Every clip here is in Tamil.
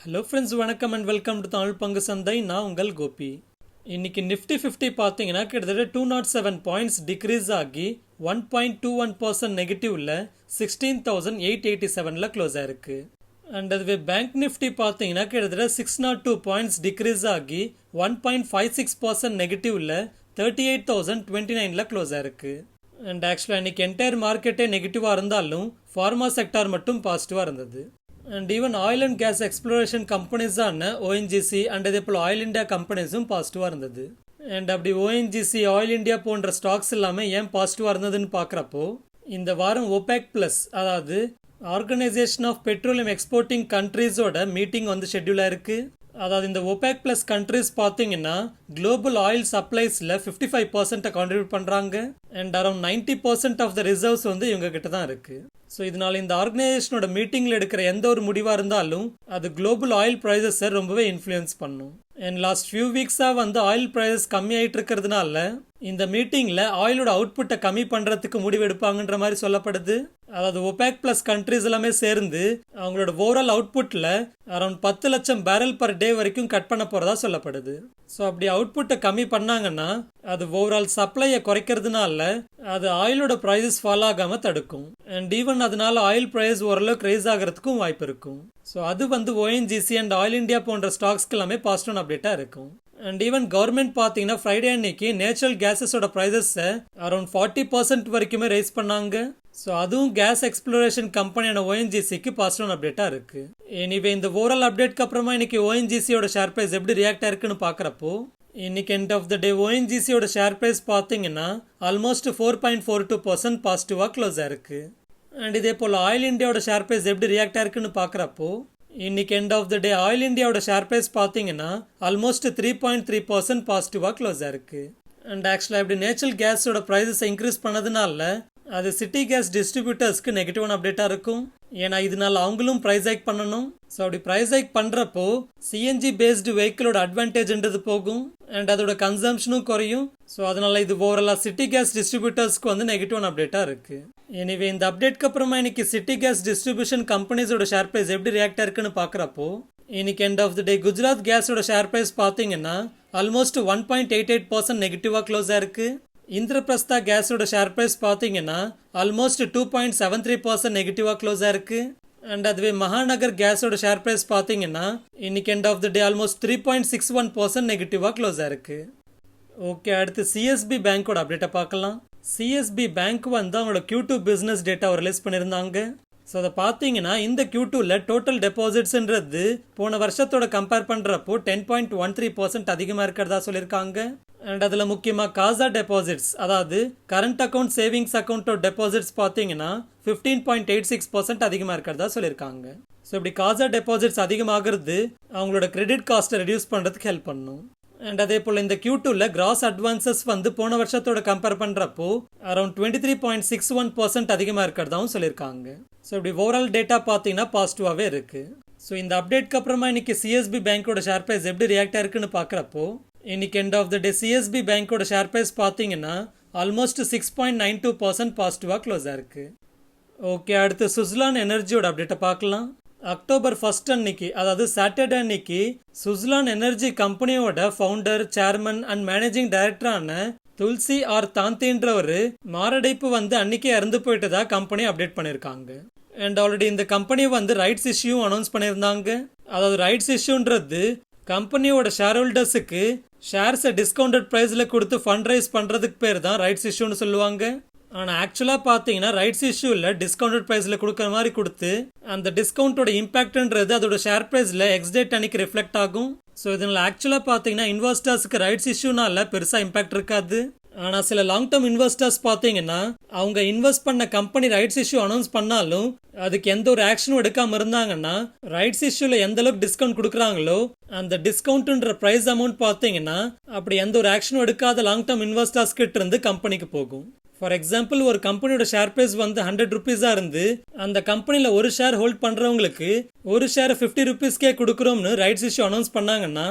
ஹலோ ஃப்ரெண்ட்ஸ், வணக்கம் அண்ட் வெல்கம் டு தமிழ் பங்கு சந்தை. நான் உங்கள் கோபி. இன்னைக்கு நிஃப்டி 50 பார்த்தீங்கன்னா கிட்டத்தட்ட 207 பாயிண்ட்ஸ் டிக்ரீஸ் ஆகி 1.21% நெகட்டிவ்ல 16,887ல க்ளோஸ் ஆயிருக்கு. அண்ட் அதுவே பேங்க் நிஃப்டி பார்த்தீங்கன்னா கிட்டத்தட்ட 602 பாயிண்ட்ஸ் டிக்ரீஸ் ஆகி 1.56% நெகட்டிவ்ல 38,029ல க்ளோஸ் ஆயிருக்கு. அண்ட் ஆக்சுவலாக இன்னைக்கு என்டையர் மார்க்கெட்டே நெகட்டிவாக இருந்தாலும் ஃபார்மா செக்டார் மட்டும் பாசிட்டிவாக இருந்தது. And even oil and gas exploration கம்பெனிஸான ஓஎன்ஜிசி அண்ட் அதே போல் ஆயில் இண்டியா கம்பெனிஸும் பாசிட்டிவாக இருந்தது. அண்ட் அப்படி ஓஎன்ஜிசி ஆயில் இண்டியா போன்ற ஸ்டாக்ஸ் எல்லாமே ஏன் பாசிட்டிவாக இருந்ததுன்னு பார்க்குறப்போ, இந்த வாரம் ஒபேக் ப்ளஸ், அதாவது ஆர்கனைசேஷன் ஆஃப் பெட்ரோலியம் எக்ஸ்போர்ட்டிங் கண்ட்ரீஸோட மீட்டிங் வந்து ஷெட்யூலாக இருக்குது. அதாவது இந்த ஒபேக் ப்ளஸ் கண்ட்ரிஸ் பார்த்தீங்கன்னா குளோபல் ஆயில் சப்ளைஸில் 55% கான்ட்ரிபியூட் பண்ணுறாங்க. And around 90% of the reserves வந்து இவங்க கிட்ட தான் இருக்குது. ஸோ இதனால இந்த ஆர்கனைசேஷனோட மீட்டிங்கில் எடுக்கிற எந்த ஒரு முடிவாக இருந்தாலும் அது குளோபல் ஆயில் ப்ரைஸஸை ரொம்பவே இன்ஃப்ளூயன்ஸ் பண்ணும். அண்ட் லாஸ்ட் ஃபியூ வீக்ஸாக வந்து ஆயில் ப்ரைஸஸ் கம்மியாயிட்டு இருக்கிறதுனால இந்த மீட்டிங்கில் ஆயிலோட அவுட்புட்டை கம்மி பண்ணுறதுக்கு முடிவு எடுப்பாங்கன்ற மாதிரி சொல்லப்படுது. அதாவது ஒபேக் பிளஸ் கண்ட்ரிஸ் எல்லாமே சேர்ந்து அவங்களோட ஓவரால் அவுட்புட்டில் அரௌண்ட் 10 லட்சம் பேரல் பர் டே வரைக்கும் கட் பண்ண போகிறதா சொல்லப்படுது. ஸோ அப்படி அவுட்புட்டை கம்மி பண்ணாங்கன்னா அது ஓவரால் சப்ளையை குறைக்கிறதுனால அது ஆயிலோட ப்ரைஸஸ் ஃபால் ஆகாமல் தடுக்கும். அண்ட் ஈவன் அதனால ஆயில் ப்ரைஸ் ஓரளவுக்கு ரைஸ் ஆகிறதுக்கும் வாய்ப்பு இருக்கும். ஸோ அது வந்து ஓஎன்ஜிசி அண்ட் ஆயில் இண்டியா போன்ற ஸ்டாக்ஸ்க்கு எல்லாமே பாசிட்டிவ் அப்டேட்டாக இருக்கும். அண்ட் ஈவன் கவர்மெண்ட் பார்த்தீங்கன்னா ஃப்ரைடே அன்னைக்கு நேச்சுரல் கேஸஸோட ப்ரைஸஸை அரௌண்ட் 40% வரைக்குமே ரைஸ் பண்ணாங்க. ஸோ அதுவும் கேஸ் எக்ஸ்ப்ளோரேஷன் கம்பெனியான ஓஎன்ஜிசிக்கு பாசிட்டிவ் அப்டேட்டாக இருக்கு. எனிவே இந்த ஓவரால் அப்டேட்க்கு அப்புறமா இன்னைக்கு ஓஎன்ஜிசியோட ஷேர் ப்ரைஸ் எப்படி ரியாக்ட் ஆயிருக்குன்னு பார்க்குறப்போ, இன்னைக்கு எண்ட் ஆஃப் த டே ஓஎன்ஜிசியோட ஷேர் ப்ரைஸ் பார்த்தீங்கன்னா ஆல்மோஸ்ட் 4.42% பாசிட்டிவாக க்ளோஸ் ஆயிருக்கு. அண்ட் இதே போல் ஆயில் இண்டியாவோட ஷேர் ப்ரைஸ் எப்படி ரியாக்ட் ஆயிருக்குன்னு பார்க்குறப்போ, இன்னைக்கு end of the day oil இண்டியாவோட ஷேர் ப்ரைஸ் பார்த்தீங்கன்னா ஆல்மோஸ்ட் 3.3% பாசிட்டிவாக க்ளோஸ் ஆயிருக்கு. அண்ட் ஆக்சுவலாக இப்படி நேச்சுரல் கேஸோட ப்ரைஸஸ் இன்க்ரீஸ் பண்ணதுனால அது சிட்டி கேஸ் டிஸ்ட்ரிபியூட்டர்ஸ்க்கு நெகட்டிவான அப்டேட்டாக இருக்கும். ஏன்னா இதனால அவங்களும் ப்ரைஸ் ஹைக் பண்ணணும். ஸோ அப்படி ப்ரைஸ் ஹைக் பண்ணுறப்போ சிஎன்ஜி பேஸ்டு வெஹிக்கிளோட அட்வான்டேஜ்ன்றது போகும் அண்ட் அதோட கன்சம்ஷனும் குறையும். ஸோ அதனால இது ஓவராலாக சிட்டி கேஸ் டிஸ்ட்ரிபியூட்டர்ஸ்க்கு வந்து நெகட்டிவான அப்டேட்டாக இருக்கு. எனிவே இந்த அப்டேட்க்கு அப்புறமா இன்னைக்கு சிட்டி கேஸ் டிஸ்ட்ரிபியூஷன் கம்பெனிஸோட ஷேர் ப்ரைஸ் எப்படி ரியாக்ட் ஆயிருக்குன்னு பார்க்குறப்போ, இன்னைக்கு end of the day Gujarat கேஸோட ஷேர் ப்ரைஸ் பார்த்தீங்கன்னா ஆல்மோஸ்ட் 1.88% நெகட்டிவாக க்ளோஸ் ஆயிருக்கு. இந்திரபிரஸ்தா கேஸோட ஷேர் ப்ரைஸ் பார்த்தீங்கன்னா ஆல்மோஸ்ட் 2.73% நெகட்டிவாக க்ளோஸ் ஆயிருக்கு. அண்ட் அதுவே மகாநகர் கேஸோட ஷேர் ப்ரைஸ் பார்த்தீங்கன்னா இன்னைக்கு end of the day almost 3.61% நெகட்டிவாக க்ளோஸ் ஆயிருக்கு. ஓகே, அடுத்து சிஎஸ்பி பேங்கோட அப்டேட்டை பார்க்கலாம். சிஎஸ்பி பேங்க் வந்து அவங்களோட Q2 பிஸ்னஸ் டேட்டாவை ரிலீஸ் பண்ணியிருந்தாங்க. ஸோ அதை பார்த்தீங்கன்னா இந்த Q2ல டோட்டல் டெபாசிட்ஸ்ன்றது போன வருஷத்தோட கம்பேர் பண்ணுறப்போ 10.13% அதிகமாக இருக்கிறதா சொல்லியிருக்காங்க. அண்ட் அதில் முக்கியமாக காசா டெபாசிட்ஸ், அதாவது கரண்ட் அக்கௌண்ட் சேவிங்ஸ் அக்கௌண்ட்டோட டெபாசிட்ஸ் பார்த்தீங்கன்னா 15.86% அதிகமாக இருக்கிறதா சொல்லியிருக்காங்க. ஸோ இப்படி காசா டெபாசிட்ஸ் அதிகமாகிறது அவங்களோட கிரெடிட் காஸ்ட்டை ரெடியூஸ் பண்ணுறதுக்கு ஹெல்ப் பண்ணும். அண்ட் அதே போல் இந்த Q2ல கிராஸ் அட்வான்சஸ் வந்து போன வருஷத்தோட கம்பேர் பண்ணுறப்போ அரௌண்ட் 23.61% அதிகமாக இருக்கிறதாவும் சொல்லியிருக்காங்க. ஸோ இப்படி ஓவரால் டேட்டா பார்த்தீங்கன்னா பாசிட்டிவாகவே இருக்குது. ஸோ இந்த அப்டேட்க்கு அப்புறமா இன்னைக்கு சிஎஸ்பி பேங்கோட ஷேர் ப்ரைஸ் எப்படி ரியாக்ட் ஆயிருக்குன்னு பார்க்குறப்போ, இன்னைக்கு end of the day CSB பேங்கோட ஷேர் ப்ரைஸ் பார்த்தீங்கன்னா ஆல்மோஸ்ட் 6.92% பாசிட்டிவாக க்ளோஸ் ஆயிருக்கு. ஓகே, அடுத்து சுஸ்லான் எனர்ஜியோட அப்டேட்டை பார்க்கலாம். அக்டோபர் 1 அன்னைக்கு, அதாவது சாட்டர்டே அன்னைக்கு சுஸ்லான் எனர்ஜி கம்பெனியோட ஃபவுண்டர், சேர்மன் அண்ட் மேனேஜிங் டைரக்டரான துல்சி ஆர் தாந்தின்றவர் மாரடைப்பு வந்து அன்னைக்கே இறந்து போயிட்டதா கம்பெனி அப்டேட் பண்ணியிருக்காங்க. அண்ட் ஆல்ரெடி இந்த கம்பெனி வந்து ரைட்ஸ் இஷ்யூ அனௌன்ஸ் பண்ணியிருந்தாங்க. அதாவது ரைட்ஸ் இஷ்யூன்றது கம்பெனியோட ஷேர் ஹோல்டர்ஸுக்கு ஷேர்ஸை டிஸ்கவுண்டட் ப்ரைஸில் கொடுத்து ஃபண்ட் ரைஸ் பண்ணுறதுக்கு பேர் தான் ரைட்ஸ் இஷ்யூன்னு சொல்லுவாங்க. ஆனால் ஆக்சுவலாக பார்த்தீங்கன்னா ரைட்ஸ் இஷ்யூவில் டிஸ்கவுண்டட் ப்ரைஸில் கொடுக்குற மாதிரி கொடுத்து அந்த டிஸ்கவுண்டோட இம்பாக்ட்ன்றது அதோட ஷேர் ப்ரைஸில் எக்ஸ்டேட் அன்னைக்கு ரிஃப்ளெக்ட் ஆகும். ஸோ இதனால் ஆக்சுவலாக பார்த்தீங்கன்னா இன்வெஸ்டர்ஸுக்கு ரைட்ஸ் இஷ்யூனால பெருசாக இம்பாக்ட் இருக்காது. ஆனால் சில லாங் டேர்ம் இன்வெஸ்டர்ஸ் பார்த்தீங்கன்னா அவங்க இன்வெஸ்ட் பண்ண கம்பெனி ரைட்ஸ் இஷ்யூ அனௌன்ஸ் பண்ணாலும் அதுக்கு எந்த ஒரு ஆக்ஷனும் எடுக்காமல் இருந்தாங்கன்னா ரைட்ஸ் இஷ்யூவில் எந்த அளவுக்கு டிஸ்கவுண்ட் கொடுக்குறாங்களோ அந்த டிஸ்கவுண்ட்ன்ற ப்ரைஸ் அமௌண்ட் பார்த்தீங்கன்னா அப்படி எந்த ஒரு ஆக்ஷனும் எடுக்காத லாங் டேர்ம் இன்வெஸ்டர்ஸ் கிட்ட இருந்து கம்பெனிக்கு போகும். ஃபார் எக்ஸாம்பிள், ஒரு கம்பெனியோட ஷேர் ப்ரைஸ் வந்து 100 ருபீஸாக இருந்து அந்த கம்பெனியில் ஒரு ஷேர் ஹோல்ட் பண்ணுறவங்களுக்கு ஒரு ஷேர் 50 ருபீஸ்க்கே கொடுக்குறோம்னு ரைட்ஸ் இஷ்யூ அனௌன்ஸ் பண்ணாங்கன்னா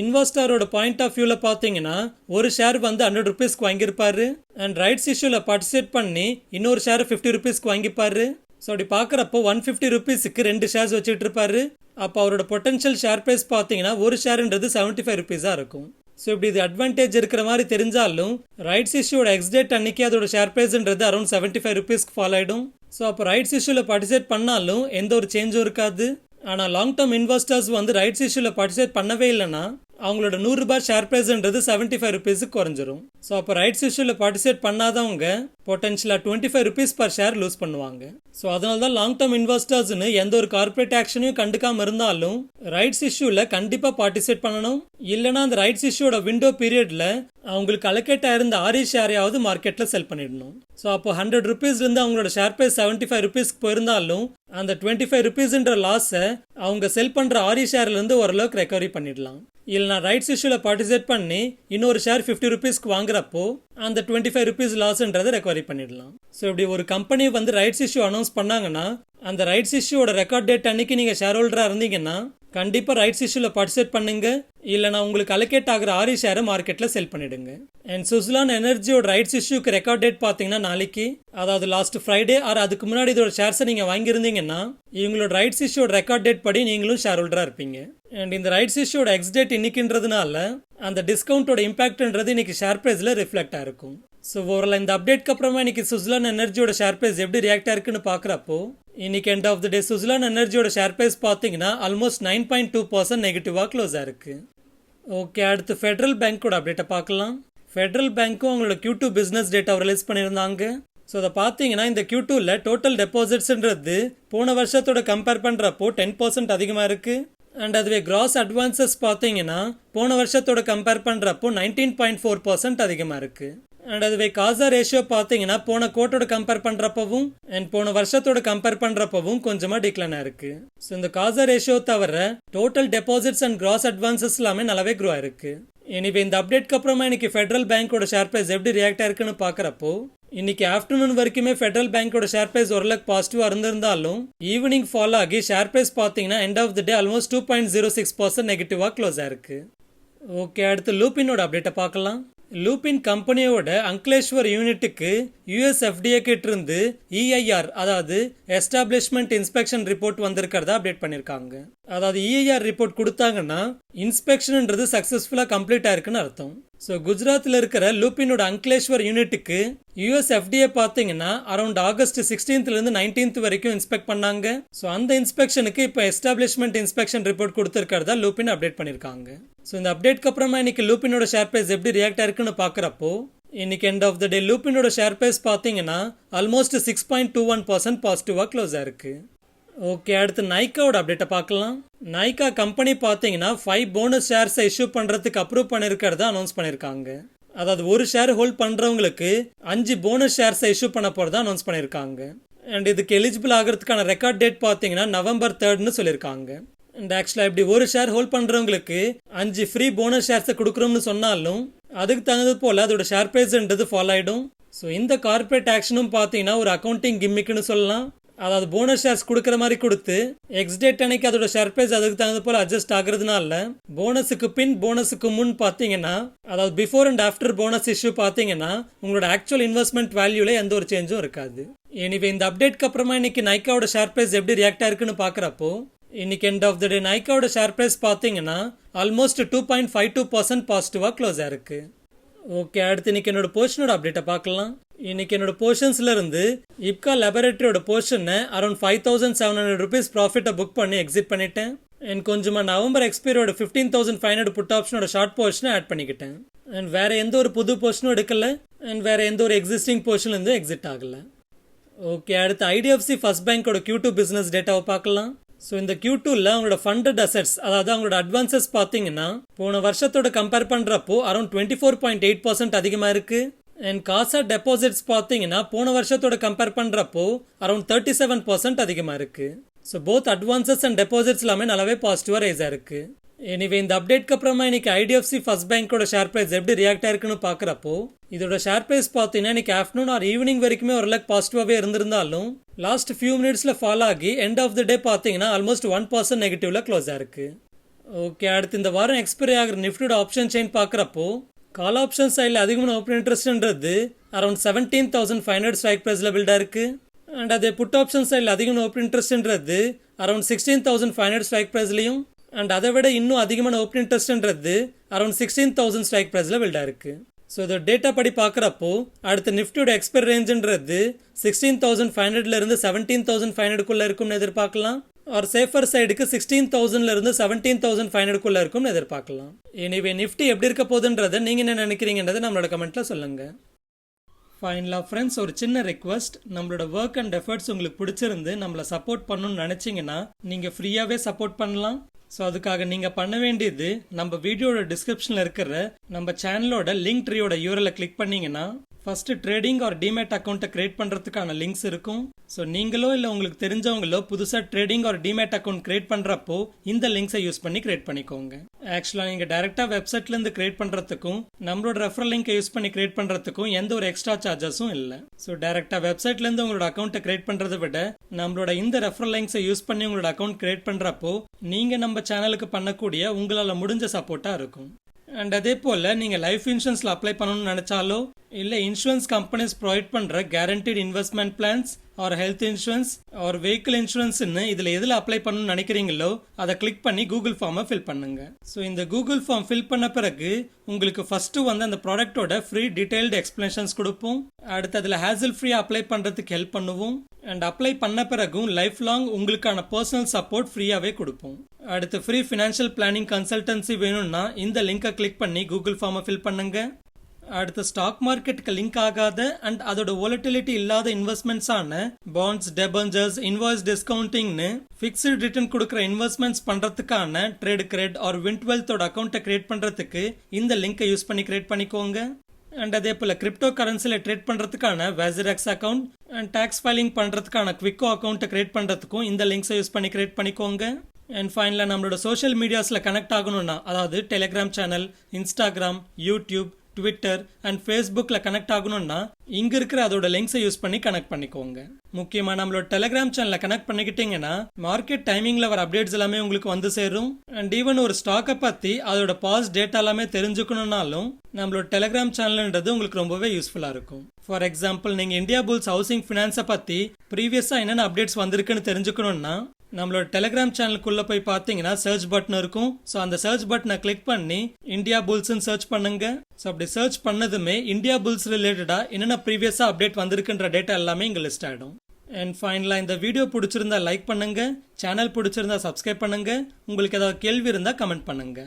இன்வெஸ்டரோட பாயிண்ட் ஆஃப் வியூவில் பார்த்தீங்கன்னா ஒரு ஷேர் வந்து 100 ருபீஸ்க்கு வாங்கியிருப்பாரு. அண்ட் ரைட்ஸ் இஷ்யூவில் பார்ட்டிசிபேட் பண்ணி இன்னொரு ஷேர் 50 ருபீஸ்க்கு வாங்கிப்பாரு. ஸோ அப்படி பார்க்குறப்போ 150 ருபீஸுக்கு 2 ஷேர்ஸ் வச்சுட்டு இருப்பாரு. அப்போ அவரோட பொட்டன்ஷியல் ஷேர் ப்ரைஸ் பார்த்தீங்கன்னா ஒரு ஷேருன்றது 75 ருபீஸாக இருக்கும். ஸோ இப்படி இது அட்வான்டேஜ் இருக்கிற மாதிரி தெரிஞ்சாலும் ரைட்ஸ் இஷ்யூட எக்ஸ்டேட் அன்னைக்கு அதோட ஷேர் ப்ரைஸ்ன்றது அரௌண்ட் 75 ருபீஸ்க்கு ஃபால் ஆகிடும். ஸோ அப்போ ரைட்ஸ் இஷ்யூவில் பார்ட்டிசிபேட் பண்ணாலும் எந்த ஒரு சேஞ்சும் இருக்காது. ஆனால் லாங் டேர்ம் இன்வெஸ்டர்ஸ் வந்து ரைட்ஸ் இஷ்யூவில் பார்ட்டிசிபேட் பண்ணவே இல்லைன்னா அவங்களோட 100 ரூபாய் ஷேர் ப்ரைஸ்ன்றது 75 ருபீஸுக்கு குறைஞ்சிரும். ஸோ அப்போ ரைட்ஸ் இஷ்யூவில் பார்ட்டிசிபேட் பண்ணாதவங்க பொட்டன்ஷியலாக 25 ருபீஸ் பர் ஷேர் லூஸ் பண்ணுவாங்க. ஸோ அதனால தான் லாங் டேர்ம் இன்வெஸ்டர்ஸ்னு எந்த ஒரு கார்பரேட் ஆக்ஷனையும் கண்டுக்காம இருந்தாலும் ரைட்ஸ் இஷ்யூவில் கண்டிப்பாக பார்ட்டிசிபேட் பண்ணணும். இல்லைனா அந்த ரைட்ஸ் இஷ்யூட விண்டோ பீரியட்ல அவங்களுக்கு அலோகேட் ஆயிருந்த ஆரி ஷேரையாவது மார்க்கெட்டில் செல் பண்ணிடணும். ஸோ அப்போ 100 ருபீஸ்லேருந்து அவங்களோட ஷேர் ப்ரைஸ் 75 ருபீஸ்க்கு போயிருந்தாலும் அந்த 25 ருபீஸ்ன்ற லாஸை அவங்க செல் பண்ணுற ஆரி ஷேர்லேருந்து ஓரளவுக்கு ரெக்கவரி பண்ணிடலாம். இல்லைனா ரைட்ஸ் இஷ்யூவில் பார்ட்டிசிபேட் பண்ணி இன்னொரு ஷேர் 50 ருபீஸ்க்கு வாங்குறப்போ அந்த 25 ருபீஸ் லாஸ்ன்றதை ரெக்கவரி பண்ணிடலாம். ஸோ இப்படி ஒரு கம்பெனி வந்து ரைட்ஸ் இஷ்யூ அனௌன்ஸ் பண்ணாங்கன்னா அந்த ரைட்ஸ் இஷ்யூவோட ரெக்கார்ட் டேட் அன்னைக்கு நீங்கள் ஷேர் ஹோல்டராக இருந்தீங்கன்னா கண்டிப்பாக ரைட்ஸ் இஷ்யூவில் பார்ட்டிசிபேட் பண்ணுங்க. இல்லைனா உங்களுக்கு அலோகேட் ஆகிற ஆரி ஷேரை மார்க்கெட்டில் செல் பண்ணிடுங்க. அண்ட் சுஸ்லான் எனர்ஜியோட ரைட்ஸ் இஷ்யூக்கு ரெக்கார்ட் டேட் பார்த்தீங்கன்னா நாளைக்கு, அதாவது லாஸ்ட் ஃப்ரைடே ஆர் அதுக்கு முன்னாடி இதோட ஷேர்ஸை நீங்கள் வாங்கியிருந்தீங்கன்னா இவங்களோட ரைட்ஸ் இஷ்யூட ரெக்கார்ட் டேட் படி நீங்களும் ஷேர் ஹோல்டராக இருப்பீங்க. அண்ட் இந்த ரைட்ஸ் இஷ்யூட எக்ஸ் டேட் இன்னைக்குன்றதுனால அந்த டிஸ்கவுண்டோட இம்பாக்ட்ன்றது இன்னைக்கு ஷேர் ப்ரைஸில் ரிஃப்ளெக்ட் ஆயிருக்கும். ஸோ ஓவரால் இந்த அப்டேட்க்கு அப்புறமா இன்னைக்கு சுஸ்லான் எனர்ஜியோட ஷேர் ப்ரைஸ் எப்படி ரியாக்ட் ஆயிருக்குன்னு பார்க்குறப்போ இன்னைக்கு end of the day Suzlon எனர்ஜியோட ஷேர் ப்ரைஸ் பார்த்தீங்கன்னா ஆல்மோஸ்ட் 9.2% நெகட்டிவாக க்ளோஸ் ஆயிருக்கு. ஓகே, அடுத்து ஃபெடரல் பேங்கோட அப்டேட்டை பார்க்கலாம். ஃபெடரல் பேங்க்கும் அவங்களோட Q2 பிஸ்னஸ் டேட்டாவை ரிலீஸ் பண்ணியிருந்தாங்க. ஸோ அதை பார்த்தீங்கன்னா இந்த Q2ல டோட்டல் டெபாசிட்ஸ்ன்றது போன வருஷத்தோட கம்பேர் பண்ணுறப்போ 10% அதிகமாக இருக்குது. அண்ட் அதுவே கிராஸ் அட்வான்சஸ் பார்த்தீங்கன்னா போன வருஷத்தோட கம்பேர் பண்ணுறப்போ 19.4% அதிகமாக இருக்குது. அண்ட் அதுவே காசா ரேஷியோ பார்த்தீங்கன்னா போன கோட்டோட கம்பேர் பண்ணுறப்பவும் அண்ட் போன வருஷத்தோட கம்பேர் பண்ணுறப்பவும் கொஞ்சமாக டிக்ளைன் ஆயிருக்கு. ஸோ இந்த காசா ரேஷியோ தவிர total deposits and cross advances எல்லாமே நல்லாவே க்ரோ ஆயிருக்கு. எனிவே இந்த அப்டேட்க்கு அப்புறமா இன்னைக்கு ஃபெடரல் பேங்கோட ஷேர் ப்ரைஸ் எப்படி ரியாக்ட் ஆயிருக்குன்னு பார்க்குறப்போ இன்னைக்கு ஆஃப்டர்நூன் வரைக்குமே ஃபெடரல் பேங்கோட ஷேர் ப்ரைஸ் ஓரளவுக்கு பாசிட்டிவாக இருந்திருந்தாலும் ஈவினிங் ஃபால் ஆகி ஷேர் ப்ரைஸ் பார்த்தீங்கன்னா end of the day almost 2.06% நெகட்டிவாக க்ளோஸ் ஆயிருக்கு. ஓகே, அடுத்து லூபினோட அப்டேட்டை பார்க்கலாம். லூபின் கம்பெனியோட அங்கலேஸ்வர் யூனிட்டுக்கு USFDA கிட்ட இருந்து EIR அதாவது எஸ்டாப்ளிஷ்மெண்ட் இன்ஸ்பெக்ஷன் ரிப்போர்ட் வந்திருக்கிறதா அப்டேட் பண்ணியிருக்காங்க. அதாவது EIR ரிப்போர்ட் கொடுத்தாங்கன்னா இன்ஸ்பெக்ஷன்ன்றது சக்ஸஸ்ஃபுல்லாக கம்ப்ளீட் ஆயிருக்குன்னு அர்த்தம். ஸோ குஜராத்தில் இருக்கிற லூபினோட அங்கலேஸ்வர் யூனிட்டுக்கு USFDA பார்த்தீங்கன்னா அரௌண்ட் ஆகஸ்ட் 16th 19th வரைக்கும் இன்ஸ்பெக்ட் பண்ணாங்க. ஸோ அந்த இன்ஸ்பெக்ஷனுக்கு இப்போ எஸ்டாப்ளிஷ்மெண்ட் இன்ஸ்பெக்ஷன் ரிப்போர்ட் கொடுத்துருக்கிறதா லூபின் அப்டேட் பண்ணியிருக்காங்க. ஸோ இந்த அப்டேட்க்கு அப்புறமா இன்னைக்கு லூபினோட ஷேர் ப்ரைஸ் எப்படி ரியாக்ட் ஆயிருக்குன்னு பார்க்குறப்போ இன்னைக்கு எண்ட் ஆஃப் த டே லூபினோட ஷேர் ப்ரைஸ் பார்த்தீங்கன்னா ஆல்மோஸ்ட் 6.21% பாசிட்டிவாக க்ளோஸ் ஆயிருக்கு. ஓகே, அடுத்து நைக்காவோட அப்டேட்டை பார்க்கலாம். நைக்கா கம்பெனி பார்த்தீங்கன்னா 5 போனஸ் ஷேர்ஸை இஷ்யூ பண்ணுறதுக்கு அப்ரூவ் பண்ணியிருக்கிறத அனௌன்ஸ் பண்ணியிருக்காங்க. அதாவது ஒரு ஷேர் ஹோல்ட் பண்ணுறவங்களுக்கு 5 போனஸ் ஷேர்ஸை இஷ்யூ பண்ண போகிறதா அனௌன்ஸ் பண்ணியிருக்காங்க. அண்ட் இதுக்கு எலிஜிபிள் ஆகிறதுக்கான ரெக்கார்ட் டேட் பார்த்தீங்கன்னா November 3 சொல்லியிருக்காங்க. அண்ட் ஆக்சுவலாக இப்படி ஒரு ஷேர் ஹோல்ட் பண்ணுறவங்களுக்கு 5 ஃப்ரீ போனஸ் ஷேர்ஸை கொடுக்குறோம்னு சொன்னாலும் அதுக்கு தகுந்தது போல் அதோட ஷேர் ப்ரைஸ்ன்றது ஃபாலோ ஆகிடும். ஸோ இந்த கார்பரேட் ஆக்ஷனும் பார்த்தீங்கன்னா ஒரு அக்கௌண்டிங் கிம்மிக்குன்னு சொல்லலாம். அதாவது போனஸ் ஷேர்ஸ் கொடுக்குற மாதிரி கொடுத்து எக்ஸ் டேட் அன்னைக்கு அதோட ஷேர் ப்ரைஸ் அதுக்கு தகுந்த போல் அட்ஜஸ்ட் ஆகுறதுனால போனஸுக்கு பின் போனஸுக்கு முன் பார்த்தீங்கன்னா அதாவது before and after bonus issue பார்த்தீங்கன்னா உங்களோட ஆக்சுவல் இன்வெஸ்ட்மெண்ட் வேல்யூல எந்த ஒரு சேஞ்சும் இருக்காது. எனிவே இந்த அப்டேட்க்கு அப்புறமா இன்னைக்கு நைக்காவோட ஷேர் ப்ரைஸ் எப்படி ரியாக்ட் ஆயிருக்குன்னு பார்க்குறப்போ இன்னைக்கு எண்ட் ஆஃப் த டே நைக்காவோட ஷேர் ப்ரைஸ் பார்த்தீங்கன்னா ஆல்மோஸ்ட் 2.52% பாசிட்டிவாக க்ளோஸ் ஆயிருக்கு. ஓகே, அடுத்து இன்னைக்கு என்னோட போர்ஷனோட அப்டேட்டை பார்க்கலாம். இன்னைக்கு என்னோட போர்ஷன்ஸ்ல இருந்து இப்கா லேபரேட்டரியோட போர்ஷனை அரௌண்ட் 5,700 ருபீஸ் ப்ராஃபிட்டை புக் பண்ணி எக்ஸிட் பண்ணிட்டேன். அண்ட் கொஞ்சமா நவம்பர் எக்ஸ்பைரியோட 15,500 புட் ஆப்ஷனோட ஷார்ட் போர்ஷனை ஆட் பண்ணிக்கிட்டேன். அண்ட் வேற எந்த ஒரு புது போர்ஷனும் எடுக்கல அண்ட் வேற எந்த ஒரு எக்ஸிஸ்டிங் போர்ஷன்லேருந்து எக்ஸிட் ஆகல. ஓகே, அடுத்து IDFC ஃபர்ஸ்ட் பேங்கோட Q2 பிஸ்னஸ் டேட்டாவை பார்க்கலாம். ஸோ இந்த Q2ல அவங்களோட ஃபண்டட் அசெட்ஸ் அதாவது அவங்களோட அட்வான்சஸ் பார்த்தீங்கன்னா போன வருஷத்தோட கம்பேர் பண்ணுறப்போ அரௌண்ட் 24.8% அதிகமாக இருக்கு. அண்ட் காசா டெபாசிட்ஸ் பார்த்தீங்கன்னா போன வருஷத்தோட கம்பேர் பண்ணுறப்போ அரௌண்ட் 37% அதிகமாக இருக்கு. So both advances and deposits எல்லாமே நல்லாவே பாசிட்டிவாக ரைஸ் ஆயிருக்கு. எனிவே இந்த அப்டேட்க்கு அப்புறமா இன்னைக்கு IDFC ஃபர்ஸ்ட் பேங்கோட ஷேர் ப்ரைஸ் எப்படி ரியாக்ட் ஆயிருக்குன்னு பார்க்குறப்போ இதோட ஷேர் ப்ரைஸ் பார்த்தீங்கன்னா இன்னைக்கு ஆஃப்டர்நூன் ஆர் ஈவினிங் வரைக்குமே ஓரளவுக்கு பாசிட்டிவாகவே இருந்திருந்தாலும் லாஸ்ட் ஃபியூ மினிட்ஸில் ஃபால் ஆகி எண்ட் ஆஃப் த டே பார்த்தீங்கன்னா ஆல்மோஸ்ட் 1% நெகட்டிவ்ல க்ளோஸ் ஆயிருக்கு. ஓகே, அடுத்து இந்த வாரம் எக்ஸ்பைரி ஆகிற நிஃப்டியோட ஆப்ஷன் செயின் பார்க்குறப்போ கால் ஆப்ஷன் சைடில் அதிகமான ஓப்பன் இன்ட்ரெஸ்ட்ன்றது அரௌண்ட் 17,500 ஸ்ட்ரைக் ப்ரைஸில் பில்டாக இருக்கு. அண்ட் அதே புட் ஆப்ஷன் சைடில் அதிகமான ஓப்பன் இன்ட்ரெஸ்ட்ன்றது அரௌண்ட் 16,500 ஸ்ட்ரைக் ப்ரைஸ்லையும் அண்ட் அதை விட இன்னும் அதிகமான ஓப்பன் இன்ட்ரெஸ்ட்ன்றது அரௌண்ட் 16,000 ஸ்ட்ரைக் ப்ரைஸில் பில்ட் ஆயிருக்கு. ஸோ இதோட டேட்டா படி பார்க்குறப்போ அடுத்த நிஃப்டியோட எக்ஸ்பைரி ரேஞ்சுன்றது 16,500 17,500 இருக்கும்னு எதிர்பார்க்கலாம். ஒரு சேஃபர் சைடுக்கு 16,000 17,500 இருக்கும்னு எதிர்பார்க்கலாம். எனிவே நிஃப்டி எப்படி இருக்க போகுதுன்றதை நீங்கள் என்ன நினைக்கிறீங்கன்றதை நம்மளோட கமெண்ட்ல சொல்லுங்க. ஃபைனலாக ஃப்ரெண்ட்ஸ், ஒரு சின்ன ரெக்வஸ்ட், நம்மளோட ஒர்க் அண்ட் எஃபர்ட்ஸ் உங்களுக்கு பிடிச்சிருந்து நம்மளை சப்போர்ட் பண்ணணும்னு நினச்சிங்கன்னா நீங்கள் ஃப்ரீயாகவே சப்போர்ட் பண்ணலாம். ஸோ அதுக்காக நீங்கள் பண்ண வேண்டியது நம்ம வீடியோட டிஸ்கிரிப்ஷனில் இருக்கிற நம்ம சேனலோட லிங்க் ட்ரீயோட யூஆர்எல்லை கிளிக் பண்ணீங்கன்னா ஃபர்ஸ்ட் ட்ரேடிங் ஒரு டிமேட் அக்கௌண்ட்டை கிரியேட் பண்ணுறதுக்கான லிங்க்ஸ் இருக்கும். ஸோ நீங்களோ இல்லை உங்களுக்கு தெரிஞ்சவங்களோ புதுசாக ட்ரேடிங் ஒரு டிமேட் அக்கௌண்ட் கிரியேட் பண்ணுறப்போ இந்த லிங்க்ஸை யூஸ் பண்ணி கிரியேட் பண்ணிக்கோங்க. ஆக்சுவலாக நீங்கள் டேரெக்டாக வெப்சைட்லேருந்து கிரியேட் பண்ணுறதுக்கும் நம்மளோட ரெஃபரல் லிங்கை யூஸ் பண்ணி கிரியேட் பண்ணுறதுக்கும் எந்த ஒரு எக்ஸ்ட்ரா சார்ஜஸும் இல்லை. ஸோ டேரெக்டாக வெப்சைட்லேருந்து உங்களோட அக்கௌண்ட்டை கிரியேட் பண்ணுறதை விட நம்மளோட இந்த ரெஃபரல் லிங்க்ஸை யூஸ் பண்ணி உங்களோட அக்கௌண்ட் கிரியேட் பண்ணுறப்போ நீங்கள் நம்ம சேனலுக்கு பண்ணக்கூடிய உங்களால் முடிஞ்ச சப்போர்ட்டாக இருக்கும். அண்ட் அதே போல் நீங்கள் லைஃப் இன்சூரன்ஸில் அப்ளை பண்ணணும்னு நினச்சாலோ இல்லை இன்சூரன்ஸ் கம்பெனிஸ் ப்ரொவைட் பண்ணுற guaranteed investment plans or health insurance or vehicle இன்சூரன்ஸ்னு இதில் எதில் அப்ளை பண்ணணும்னு நினைக்கிறீங்களோ அதை கிளிக் பண்ணி கூகுள் ஃபார்மை ஃபில் பண்ணுங்க. ஸோ இந்த கூகுள் ஃபார்ம் ஃபில் பண்ண பிறகு உங்களுக்கு ஃபர்ஸ்ட் அந்த ப்ராடக்டோட ஃப்ரீ டீடைல்டு எக்ஸ்பிளனேஷன்ஸ் கொடுப்போம். அடுத்து அதில் ஹேசல் ஃப்ரீ அப்ளை பண்ணுறதுக்கு ஹெல்ப் பண்ணுவோம். அண்ட் அப்ளை பண்ண பிறகும் லைஃப் லாங் உங்களுக்கான பர்சனல் சப்போர்ட் ஃப்ரீயாகவே கொடுப்போம். அடுத்து ஃப்ரீ ஃபினான்ஷியல் பிளானிங் கன்சல்டன்சி வேணும்னா இந்த லிங்கை கிளிக் பண்ணி கூகுள் ஃபார்மை ஃபில் பண்ணுங்க. அடுத்து ஸ்டாக் மார்க்கெட்டுக்கு லிங்க் ஆகாத அண்ட் அதோட வோலட்டிலிட்டி இல்லாத இன்வெஸ்ட்மெண்ட்ஸ் ஆன பாண்ட்ஸ், டெபஞ்சர்ஸ், இன்வாய்ஸ் டிஸ்கவுண்டிங்னு ஃபிக்ஸ்டு ரிட்டர்ன் கொடுக்குற இன்வெஸ்ட்மெண்ட்ஸ் பண்றதுக்கான ட்ரேட் கிரெட் ஆர் வின்ட்வெல்த்தோட அக்கௌண்ட்டை கிரியேட் பண்றதுக்கு இந்த லிங்கை யூஸ் பண்ணி கிரியேட் பண்ணிக்கோங்க. அண்ட் அதே போல கிரிப்டோ கரன்சில ட்ரேட் பண்றதுக்கான வேசிரெக்ஸ் அக்கௌண்ட் அண்ட் டாக்ஸ் ஃபைலிங் பண்றதுக்கான குவிக்கோ அக்கௌண்ட்டை கிரியேட் பண்றதுக்கும் இந்த லிங்க்ஸை யூஸ் பண்ணி கிரியேட் பண்ணிக்கோங்க. அண்ட் ஃபைனலாக நம்மளோட சோஷியல் மீடியாஸில் கனெக்ட் ஆகணும்னா, அதாவது Telegram channel, Instagram, YouTube, Twitter and ஃபேஸ்புக்கில் கனெக்ட் ஆகணும்னா இங்க இருக்கிற அதோட லிங்க்ஸை யூஸ் பண்ணி கனெக்ட் பண்ணிக்கோங்க. முக்கியமா நம்மளோட டெலிகிராம் சேனலை கனெக்ட் பண்ணிக்கிட்டீங்கன்னா மார்க்கெட் டைமிங்ல வர அப்டேட்ஸ் எல்லாமே உங்களுக்கு வந்து சேரும். அண்ட் ஈவன் ஒரு ஸ்டாக்கை பத்தி அதோட பாஸ் டேட்டா எல்லாமே தெரிஞ்சுக்கணும்னாலும் நம்மளோட டெலிகிராம் சேனல்ன்றது உங்களுக்கு ரொம்பவே யூஸ்ஃபுல்லா இருக்கும். ஃபார் எக்ஸாம்பிள், நீங்க இந்தியா புல்ஸ் ஹவுசிங் ஃபினான்ஸை பத்தி ப்ரீவியஸா என்னென்ன அப்டேட்ஸ் வந்திருக்குன்னு தெரிஞ்சுக்கணும்னா நம்மளோட டெலிகிராம் சேனலுக்குள்ள போய் பார்த்தீங்கன்னா சர்ச் பட்டன் இருக்கும். ஸோ அந்த சர்ச் பட்டனை கிளிக் பண்ணி இந்தியா புல்ஸ்ன்னு சர்ச் பண்ணுங்க. ஸோ அப்படி சர்ச் பண்ணதுமே இந்தியா புல்ஸ் ரிலேட்டடா என்னென்ன ப்ரீவியஸா அப்டேட் வந்திருக்குன்ற டேட்டா எல்லாமே இங்க லிஸ்ட் ஆயிடும். அண்ட் ஃபைனலாக இந்த வீடியோ பிடிச்சிருந்தா லைக் பண்ணுங்க, சேனல் பிடிச்சிருந்தா சப்ஸ்கிரைப் பண்ணுங்க, உங்களுக்கு ஏதாவது கேள்வி இருந்தால் கமெண்ட் பண்ணுங்க.